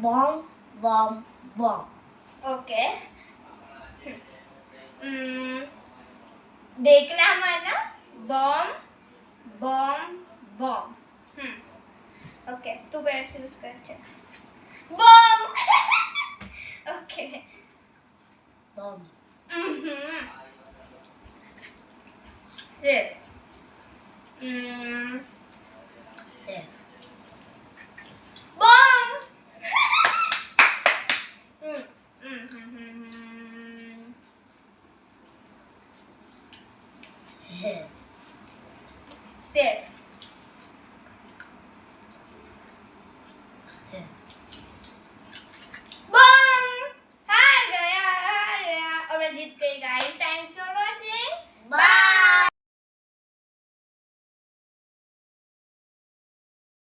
Baum bomb bomb. Okay. देखना माना Baum bomb bomb. Okay, तू पहले चूज कर. चल. बॉम. ओके. बॉम. फिर safe. Bomb. Safe. Safe. Safe. Bomb. हार गया और मैं जीत गई guys. Thanks for watching. Bye.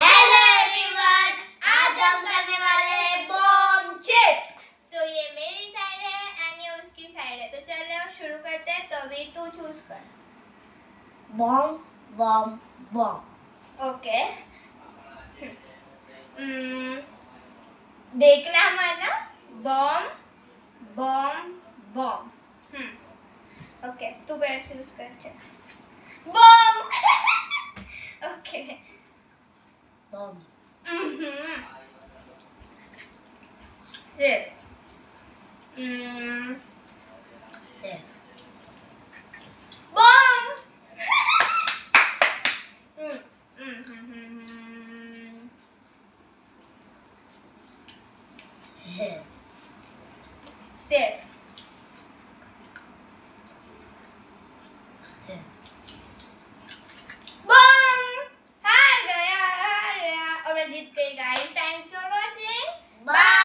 Hello everyone, आज हम करने वाले हैं बॉम चिप. सो ये मेरी साइड है एंड ये उसकी साइड है. तो चलो शुरू करते हैं. तो अभी तू चूज कर. Bomb bomb bomb. ओके. देखना माना बॉम बॉम बॉम. ओके, तू पहले चूज कर. चल. बॉम. ओके. बॉम. फिर safe. Bomb. Safe. Safe. Safe. Bomb. हार गया और मैं जीत गई guys. Thanks for watching. Bye.